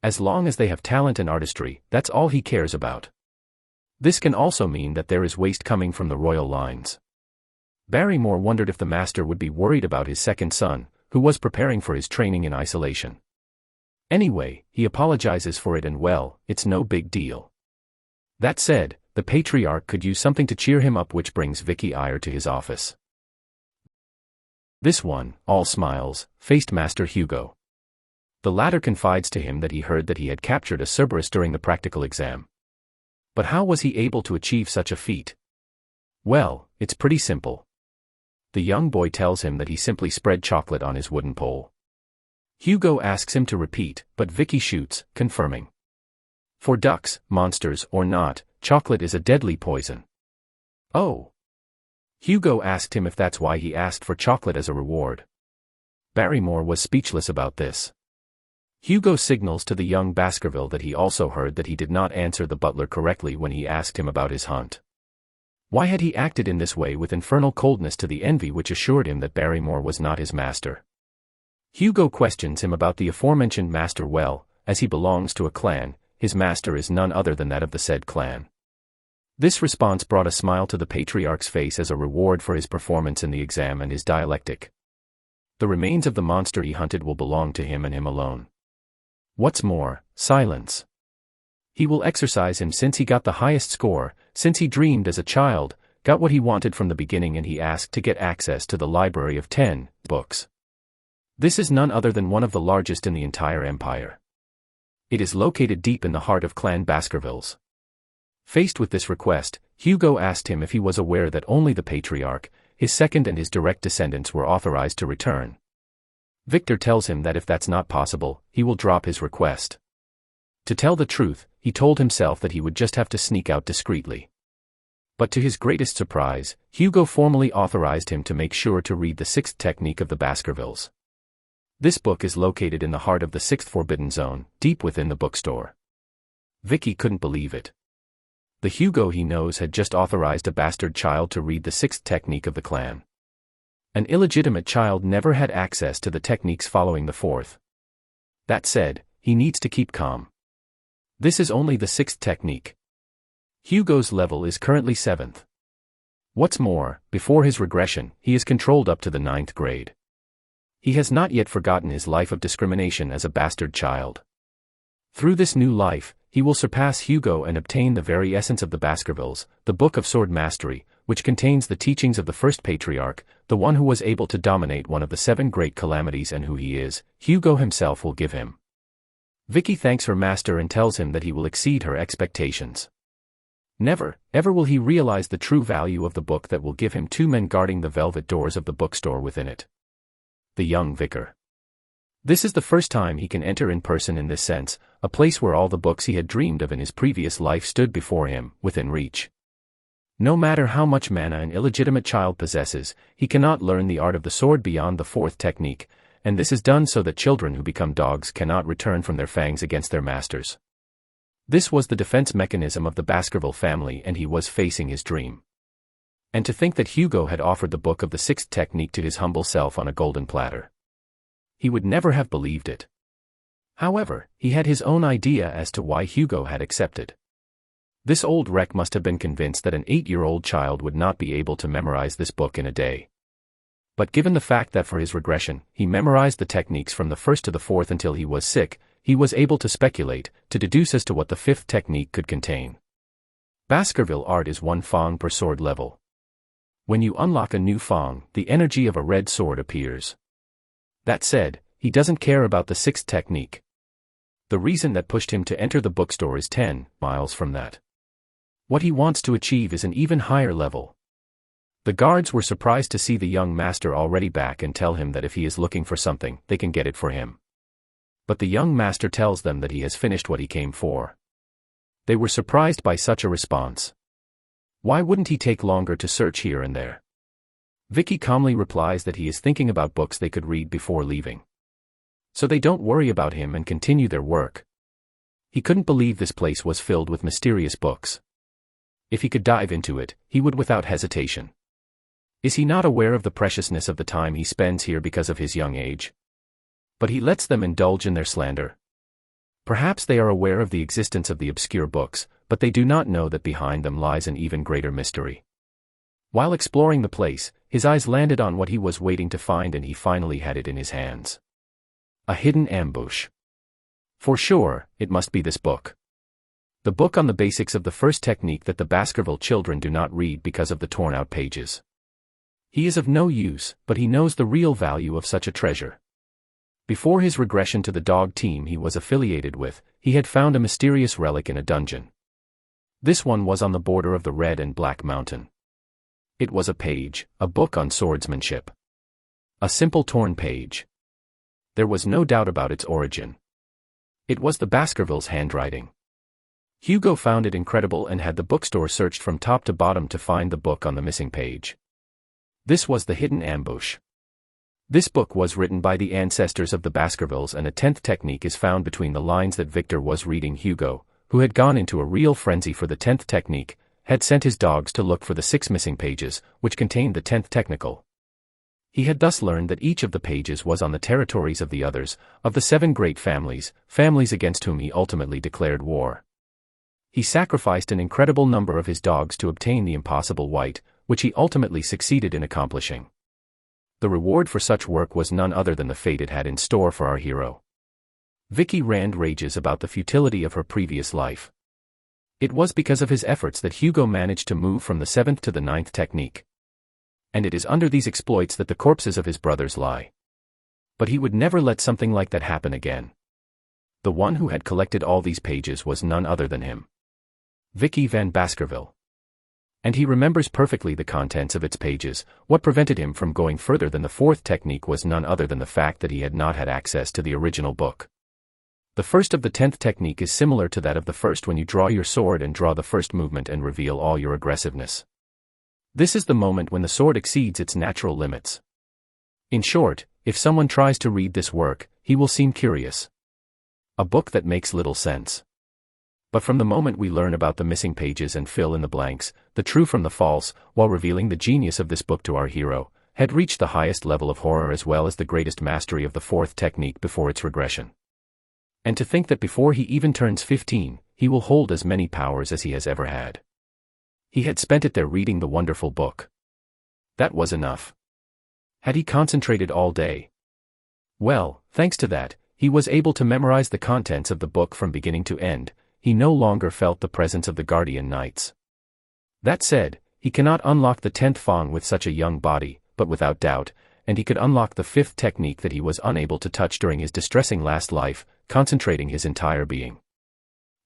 As long as they have talent and artistry, that's all he cares about. This can also mean that there is waste coming from the royal lines. Barrymore wondered if the master would be worried about his second son, who was preparing for his training in isolation. Anyway, he apologizes for it and well, it's no big deal. That said, the patriarch could use something to cheer him up, which brings Vicky Iyer to his office. This one, all smiles, faced Master Hugo. The latter confides to him that he heard that he had captured a Cerberus during the practical exam. But how was he able to achieve such a feat? Well, it's pretty simple. The young boy tells him that he simply spread chocolate on his wooden pole. Hugo asks him to repeat, but Vicky shoots, confirming. For ducks, monsters or not, chocolate is a deadly poison. Oh. Hugo asked him if that's why he asked for chocolate as a reward. Barrymore was speechless about this. Hugo signals to the young Baskerville that he also heard that he did not answer the butler correctly when he asked him about his hunt. Why had he acted in this way with infernal coldness to the envy which assured him that Barrymore was not his master? Hugo questions him about the aforementioned master. Well, as he belongs to a clan, his master is none other than that of the said clan. This response brought a smile to the patriarch's face as a reward for his performance in the exam and his dialectic. The remains of the monster he hunted will belong to him and him alone. What's more, silence. He will exercise him since he got the highest score, since he dreamed as a child, got what he wanted from the beginning, and he asked to get access to the library of 10 books. This is none other than one of the largest in the entire empire. It is located deep in the heart of Clan Baskervilles. Faced with this request, Hugo asked him if he was aware that only the patriarch, his second and his direct descendants were authorized to return. Victor tells him that if that's not possible, he will drop his request. To tell the truth, he told himself that he would just have to sneak out discreetly. But to his greatest surprise, Hugo formally authorized him to make sure to read the 6th technique of the Baskervilles. This book is located in the heart of the 6th Forbidden Zone, deep within the bookstore. Vicky couldn't believe it. The Hugo he knows had just authorized a bastard child to read the 6th technique of the clan. An illegitimate child never had access to the techniques following the 4th. That said, he needs to keep calm. This is only the 6th technique. Hugo's level is currently 7th. What's more, before his regression, he is controlled up to the 9th grade. He has not yet forgotten his life of discrimination as a bastard child. Through this new life, he will surpass Hugo and obtain the very essence of the Baskervilles, the Book of Sword Mastery, which contains the teachings of the first patriarch, the one who was able to dominate one of the 7 great calamities, and who he is, Hugo himself will give him. Vicky thanks her master and tells him that he will exceed her expectations. Never, ever will he realize the true value of the book that will give him 2 men guarding the velvet doors of the bookstore within it. The young vicar. This is the first time he can enter in person in this sense, a place where all the books he had dreamed of in his previous life stood before him, within reach. No matter how much mana an illegitimate child possesses, he cannot learn the art of the sword beyond the 4th technique, and this is done so that children who become dogs cannot return from their fangs against their masters. This was the defense mechanism of the Baskerville family, and he was facing his dream. And to think that Hugo had offered the book of the 6th technique to his humble self on a golden platter. He would never have believed it. However, he had his own idea as to why Hugo had accepted. This old wreck must have been convinced that an 8-year-old child would not be able to memorize this book in a day. But given the fact that for his regression, he memorized the techniques from the 1st to the 4th until he was sick, he was able to speculate, to deduce as to what the 5th technique could contain. Baskerville art is 1 fang per sword level. When you unlock a new fang, the energy of a red sword appears. That said, he doesn't care about the 6th technique. The reason that pushed him to enter the bookstore is 10 miles from that. What he wants to achieve is an even higher level. The guards were surprised to see the young master already back and tell him that if he is looking for something, they can get it for him. But the young master tells them that he has finished what he came for. They were surprised by such a response. Why wouldn't he take longer to search here and there? Vicky calmly replies that he is thinking about books they could read before leaving. So they don't worry about him and continue their work. He couldn't believe this place was filled with mysterious books. If he could dive into it, he would without hesitation. Is he not aware of the preciousness of the time he spends here because of his young age? But he lets them indulge in their slander. Perhaps they are aware of the existence of the obscure books, but they do not know that behind them lies an even greater mystery. While exploring the place, his eyes landed on what he was waiting to find, and he finally had it in his hands. A hidden ambush. For sure, it must be this book. The book on the basics of the 1st technique that the Baskerville children do not read because of the torn-out pages. He is of no use, but he knows the real value of such a treasure. Before his regression to the dog team he was affiliated with, he had found a mysterious relic in a dungeon. This one was on the border of the Red and Black Mountain. It was a page, a book on swordsmanship. A simple torn page. There was no doubt about its origin. It was the Baskervilles' handwriting. Hugo found it incredible and had the bookstore searched from top to bottom to find the book on the missing page. This was the hidden ambush. This book was written by the ancestors of the Baskervilles, and a 10th technique is found between the lines that Victor was reading. Hugo, who had gone into a real frenzy for the 10th technique, had sent his dogs to look for the 6 missing pages, which contained the 10th technical. He had thus learned that each of the pages was on the territories of the others, of the 7 great families, families against whom he ultimately declared war. He sacrificed an incredible number of his dogs to obtain the impossible white, which he ultimately succeeded in accomplishing. The reward for such work was none other than the fate it had in store for our hero. Vicky Rand rages about the futility of her previous life. It was because of his efforts that Hugo managed to move from the 7th to the 9th technique. And it is under these exploits that the corpses of his brothers lie. But he would never let something like that happen again. The one who had collected all these pages was none other than him. Vicky Van Baskerville. And he remembers perfectly the contents of its pages. What prevented him from going further than the 4th technique was none other than the fact that he had not had access to the original book. The first of the 10th technique is similar to that of the first when you draw your sword and draw the first movement and reveal all your aggressiveness. This is the moment when the sword exceeds its natural limits. In short, if someone tries to read this work, he will seem curious. A book that makes little sense. But from the moment we learn about the missing pages and fill in the blanks, the true from the false, while revealing the genius of this book to our hero, had reached the highest level of horror as well as the greatest mastery of the 4th technique before its regression. And to think that before he even turns 15, he will hold as many powers as he has ever had. He had spent it there reading the wonderful book. That was enough. Had he concentrated all day? Well, thanks to that, he was able to memorize the contents of the book from beginning to end. He no longer felt the presence of the guardian knights. That said, he cannot unlock the 10th Fang with such a young body, but without doubt, and he could unlock the 5th technique that he was unable to touch during his distressing last life, concentrating his entire being.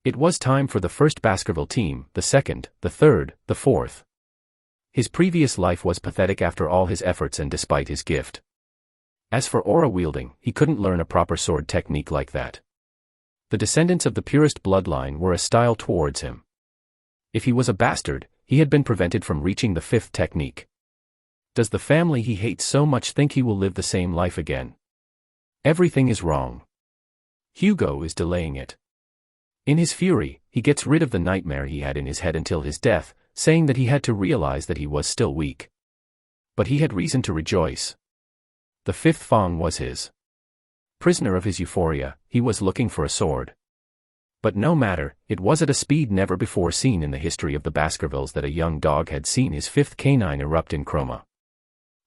It was time for the first Baskerville team, the second, the third, the fourth. His previous life was pathetic after all his efforts and despite his gift. As for aura wielding, he couldn't learn a proper sword technique like that. The descendants of the purest bloodline were a style towards him. If he was a bastard, he had been prevented from reaching the 5th technique. Does the family he hates so much think he will live the same life again? Everything is wrong. Hugo is delaying it. In his fury, he gets rid of the nightmare he had in his head until his death, saying that he had to realize that he was still weak. But he had reason to rejoice. The 5th Fang was his. Prisoner of his euphoria, he was looking for a sword. But no matter, it was at a speed never before seen in the history of the Baskervilles that a young dog had seen his 5th canine erupt in chroma.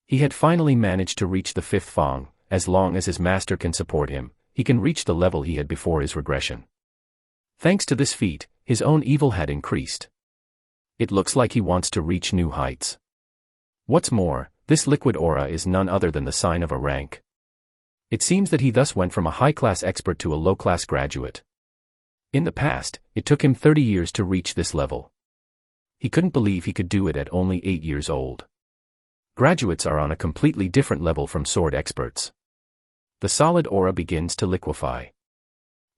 He had finally managed to reach the 5th Fang. As long as his master can support him, he can reach the level he had before his regression. Thanks to this feat, his own evil had increased. It looks like he wants to reach new heights. What's more, this liquid aura is none other than the sign of a rank. It seems that he thus went from a high-class expert to a low-class graduate. In the past, it took him 30 years to reach this level. He couldn't believe he could do it at only 8 years old. Graduates are on a completely different level from sword experts. The solid aura begins to liquefy.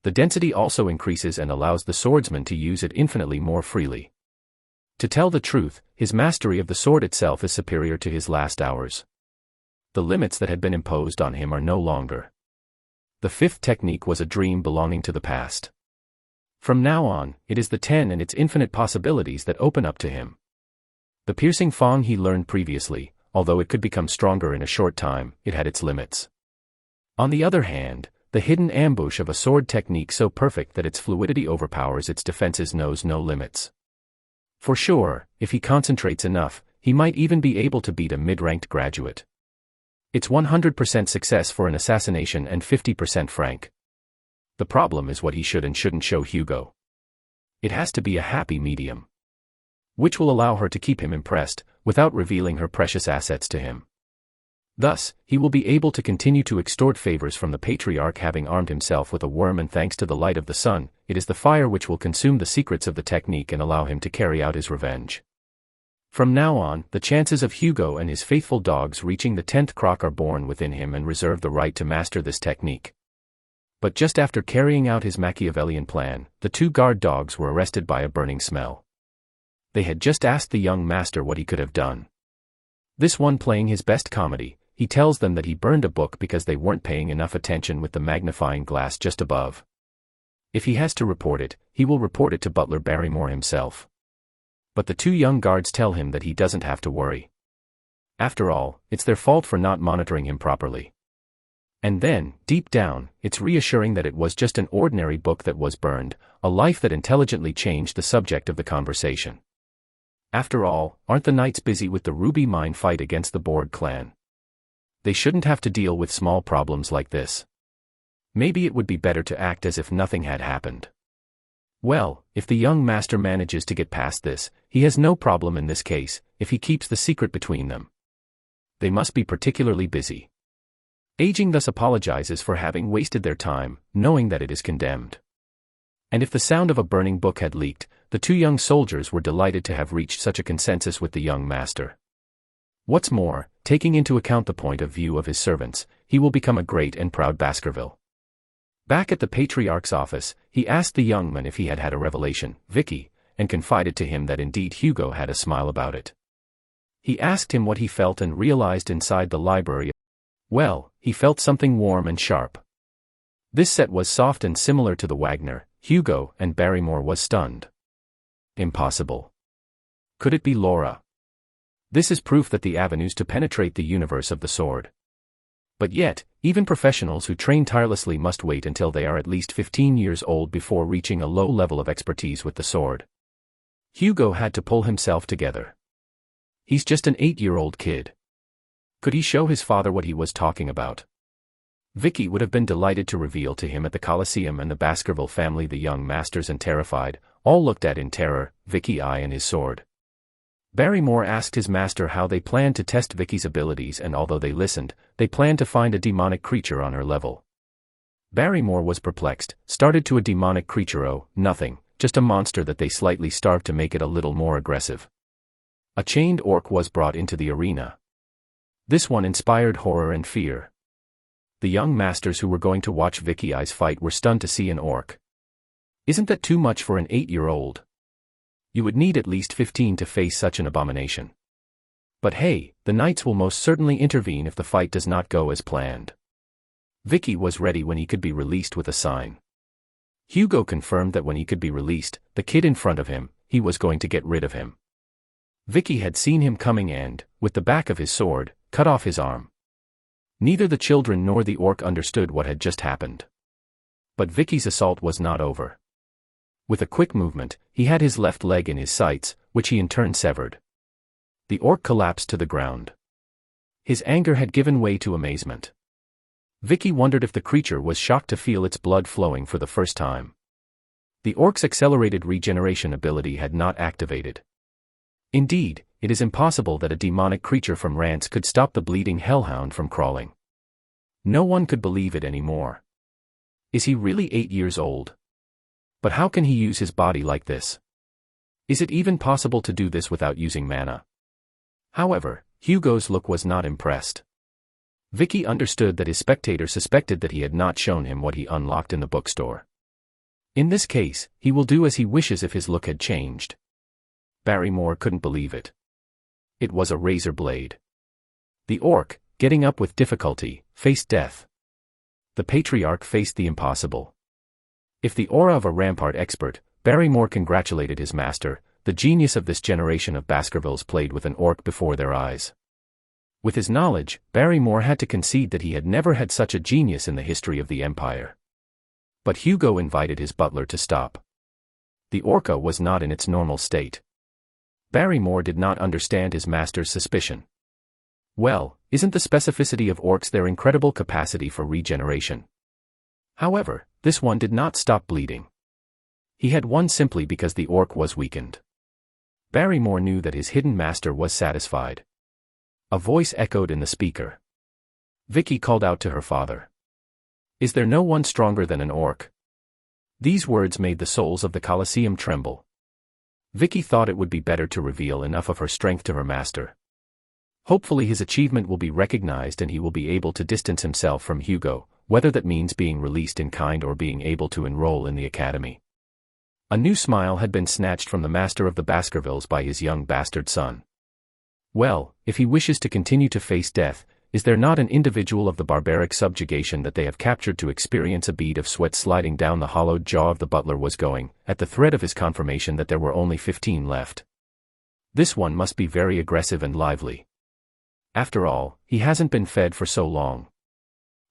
The density also increases and allows the swordsman to use it infinitely more freely. To tell the truth, his mastery of the sword itself is superior to his last hours. The limits that had been imposed on him are no longer. The 5th technique was a dream belonging to the past. From now on, it is the 10 and its infinite possibilities that open up to him. The piercing Fang he learned previously, although it could become stronger in a short time, it had its limits. On the other hand, the hidden ambush of a sword technique so perfect that its fluidity overpowers its defenses knows no limits. For sure, if he concentrates enough, he might even be able to beat a mid-ranked graduate. It's 100% success for an assassination and 50% frank. The problem is what he should and shouldn't show Hugo. It has to be a happy medium, which will allow her to keep him impressed, without revealing her precious assets to him. Thus, he will be able to continue to extort favors from the patriarch, having armed himself with a worm, and thanks to the light of the sun, it is the fire which will consume the secrets of the technique and allow him to carry out his revenge. From now on, the chances of Hugo and his faithful dogs reaching the 10th croc are born within him and reserve the right to master this technique. But just after carrying out his Machiavellian plan, the 2 guard dogs were arrested by a burning smell. They had just asked the young master what he could have done. This one, playing his best comedy, he tells them that he burned a book because they weren't paying enough attention with the magnifying glass just above. If he has to report it, he will report it to Butler Barrymore himself. But the 2 young guards tell him that he doesn't have to worry. After all, it's their fault for not monitoring him properly. And then, deep down, it's reassuring that it was just an ordinary book that was burned, a life that intelligently changed the subject of the conversation. After all, aren't the knights busy with the Ruby Mine fight against the Board clan? They shouldn't have to deal with small problems like this. Maybe it would be better to act as if nothing had happened. Well, if the young master manages to get past this, he has no problem in this case, if he keeps the secret between them. They must be particularly busy. Aging thus apologizes for having wasted their time, knowing that it is condemned. And if the sound of a burning book had leaked, the 2 young soldiers were delighted to have reached such a consensus with the young master. What's more, taking into account the point of view of his servants, he will become a great and proud Baskerville. Back at the patriarch's office, he asked the young man if he had had a revelation, Vicky, and confided to him that indeed Hugo had a smile about it. He asked him what he felt and realized inside the library. Well, he felt something warm and sharp. This set was soft and similar to the Wagner. Hugo, and Barrymore was stunned. Impossible. Could it be Laura? This is proof that the avenues to penetrate the universe of the sword. But yet, even professionals who train tirelessly must wait until they are at least 15 years old before reaching a low level of expertise with the sword. Hugo had to pull himself together. He's just an 8-year-old kid. Could he show his father what he was talking about? Vicky would have been delighted to reveal to him at the Colosseum, and the Baskerville family, the young masters and terrified, all looked at in terror, Vicky eye and his sword. Barrymore asked his master how they planned to test Vicky's abilities, and although they listened, they planned to find a demonic creature on her level. Barrymore was perplexed. Started to a demonic creature? Oh, nothing, just a monster that they slightly starved to make it a little more aggressive. A chained orc was brought into the arena. This one inspired horror and fear. The young masters who were going to watch Vicky Eye's fight were stunned to see an orc. Isn't that too much for an 8-year-old? You would need at least 15 to face such an abomination. But hey, the knights will most certainly intervene if the fight does not go as planned. Vicky was ready when he could be released with a sign. Hugo confirmed that when he could be released, the kid in front of him, he was going to get rid of him. Vicky had seen him coming and, with the back of his sword, cut off his arm. Neither the children nor the orc understood what had just happened. But Vicky's assault was not over. With a quick movement, he had his left leg in his sights, which he in turn severed. The orc collapsed to the ground. His anger had given way to amazement. Vicky wondered if the creature was shocked to feel its blood flowing for the first time. The orc's accelerated regeneration ability had not activated. Indeed, it is impossible that a demonic creature from Rance could stop the bleeding hellhound from crawling. No one could believe it anymore. Is he really 8 years old? But how can he use his body like this? Is it even possible to do this without using mana? However, Hugo's look was not impressed. Vicky understood that his spectator suspected that he had not shown him what he unlocked in the bookstore. In this case, he will do as he wishes if his look had changed. Barrymore couldn't believe it. It was a razor blade. The orc, getting up with difficulty, faced death. The patriarch faced the impossible. If the aura of a rampart expert, Barrymore congratulated his master, the genius of this generation of Baskervilles played with an orc before their eyes. With his knowledge, Barrymore had to concede that he had never had such a genius in the history of the Empire. But Hugo invited his butler to stop. The orca was not in its normal state. Barrymore did not understand his master's suspicion. Well, isn't the specificity of orcs their incredible capacity for regeneration? However, this one did not stop bleeding. He had won simply because the orc was weakened. Barrymore knew that his hidden master was satisfied. A voice echoed in the speaker. Vicky called out to her father. Is there no one stronger than an orc? These words made the souls of the Colosseum tremble. Vicky thought it would be better to reveal enough of her strength to her master. Hopefully his achievement will be recognized and he will be able to distance himself from Hugo, whether that means being released in kind or being able to enroll in the academy. A new smile had been snatched from the master of the Baskervilles by his young bastard son. Well, if he wishes to continue to face death, is there not an individual of the barbaric subjugation that they have captured to experience? A bead of sweat sliding down the hollowed jaw of the butler was going, at the thread of his confirmation that there were only 15 left. This one must be very aggressive and lively. After all, he hasn't been fed for so long.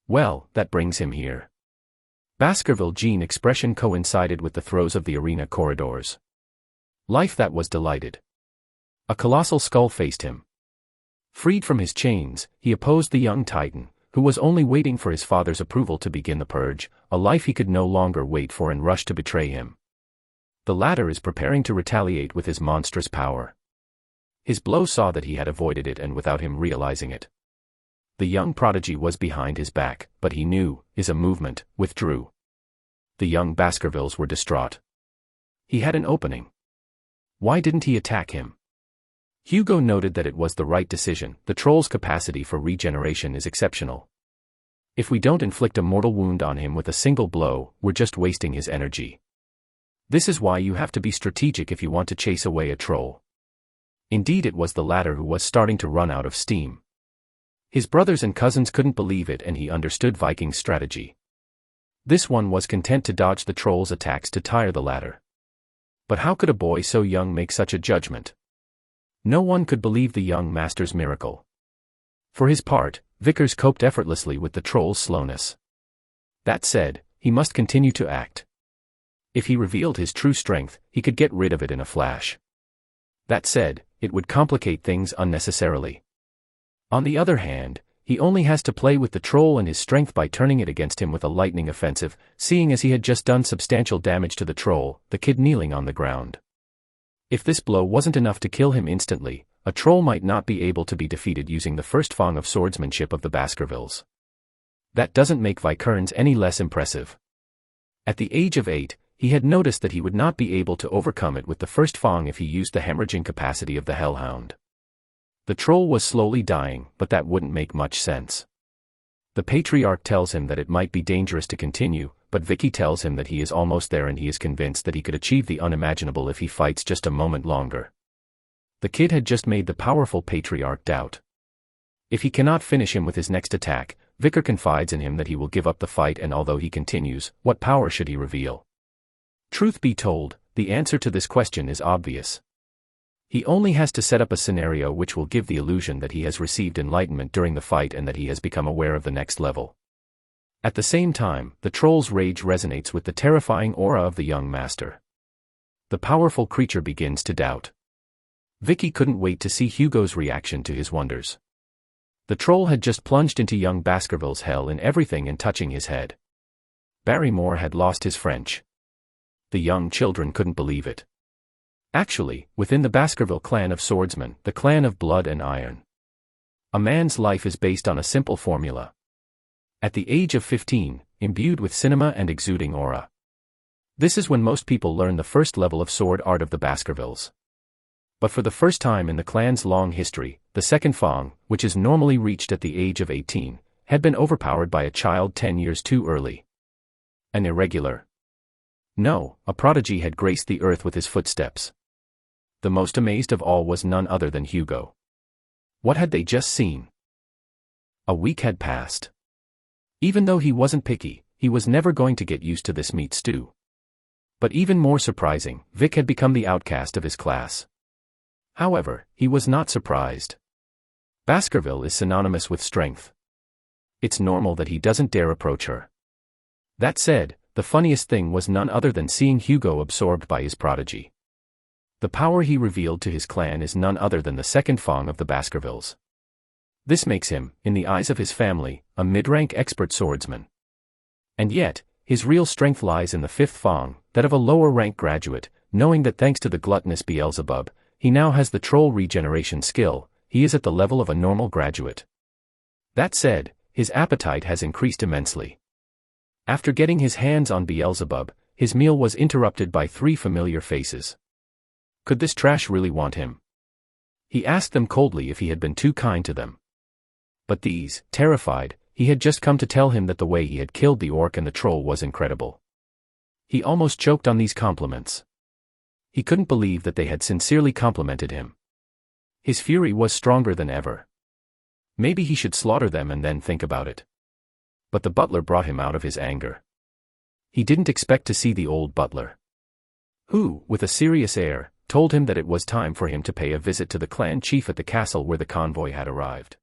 Well, that brings him here. Baskerville Jean expression coincided with the throes of the arena corridors. Life that was delighted. A colossal skull faced him. Freed from his chains, he opposed the young titan, who was only waiting for his father's approval to begin the purge, a life he could no longer wait for and rush to betray him. The latter is preparing to retaliate with his monstrous power. His blow saw that he had avoided it and without him realizing it. The young prodigy was behind his back, but he knew, is a movement, withdrew. The young Baskervilles were distraught. He had an opening. Why didn't he attack him? Hugo noted that it was the right decision. The troll's capacity for regeneration is exceptional. If we don't inflict a mortal wound on him with a single blow, we're just wasting his energy. This is why you have to be strategic if you want to chase away a troll. Indeed, it was the latter who was starting to run out of steam. His brothers and cousins couldn't believe it and he understood Viking's strategy. This one was content to dodge the troll's attacks to tire the latter. But how could a boy so young make such a judgment? No one could believe the young master's miracle. For his part, Vickers coped effortlessly with the troll's slowness. That said, he must continue to act. If he revealed his true strength, he could get rid of it in a flash. That said, it would complicate things unnecessarily. On the other hand, he only has to play with the troll and his strength by turning it against him with a lightning offensive, seeing as he had just done substantial damage to the troll, the kid kneeling on the ground. If this blow wasn't enough to kill him instantly, a troll might not be able to be defeated using the first fong of swordsmanship of the Baskervilles. That doesn't make Vikernes any less impressive. At the age of 8, he had noticed that he would not be able to overcome it with the first fong if he used the hemorrhaging capacity of the Hellhound. The troll was slowly dying, but that wouldn't make much sense. The patriarch tells him that it might be dangerous to continue, but Vicky tells him that he is almost there and he is convinced that he could achieve the unimaginable if he fights just a moment longer. The kid had just made the powerful patriarch doubt. If he cannot finish him with his next attack, Vicker confides in him that he will give up the fight, and although he continues, what power should he reveal? Truth be told, the answer to this question is obvious. He only has to set up a scenario which will give the illusion that he has received enlightenment during the fight and that he has become aware of the next level. At the same time, the troll's rage resonates with the terrifying aura of the young master. The powerful creature begins to doubt. Vicky couldn't wait to see Hugo's reaction to his wonders. The troll had just plunged into young Baskerville's hell in everything and touching his head. Barrymore had lost his French. The young children couldn't believe it. Actually, within the Baskerville clan of swordsmen, the clan of blood and iron, a man's life is based on a simple formula. At the age of 15, imbued with cinema and exuding aura. This is when most people learn the first level of sword art of the Baskervilles. But for the first time in the clan's long history, the second fong, which is normally reached at the age of 18, had been overpowered by a child 10 years too early. An irregular. No, a prodigy had graced the earth with his footsteps. The most amazed of all was none other than Hugo. What had they just seen? A week had passed. Even though he wasn't picky, he was never going to get used to this meat stew. But even more surprising, Vic had become the outcast of his class. However, he was not surprised. Baskerville is synonymous with strength. It's normal that he doesn't dare approach her. That said, the funniest thing was none other than seeing Hugo absorbed by his prodigy. The power he revealed to his clan is none other than the second fong of the Baskervilles. This makes him, in the eyes of his family, a mid-rank expert swordsman. And yet, his real strength lies in the fifth fong, that of a lower-rank graduate, knowing that thanks to the gluttonous Beelzebub, he now has the troll regeneration skill, he is at the level of a normal graduate. That said, his appetite has increased immensely. After getting his hands on Beelzebub, his meal was interrupted by 3 familiar faces. Could this trash really want him? He asked them coldly if he had been too kind to them. But these, terrified, he had just come to tell him that the way he had killed the orc and the troll was incredible. He almost choked on these compliments. He couldn't believe that they had sincerely complimented him. His fury was stronger than ever. Maybe he should slaughter them and then think about it. But the butler brought him out of his anger. He didn't expect to see the old butler, who, with a serious air, told him that it was time for him to pay a visit to the clan chief at the castle where the convoy had arrived.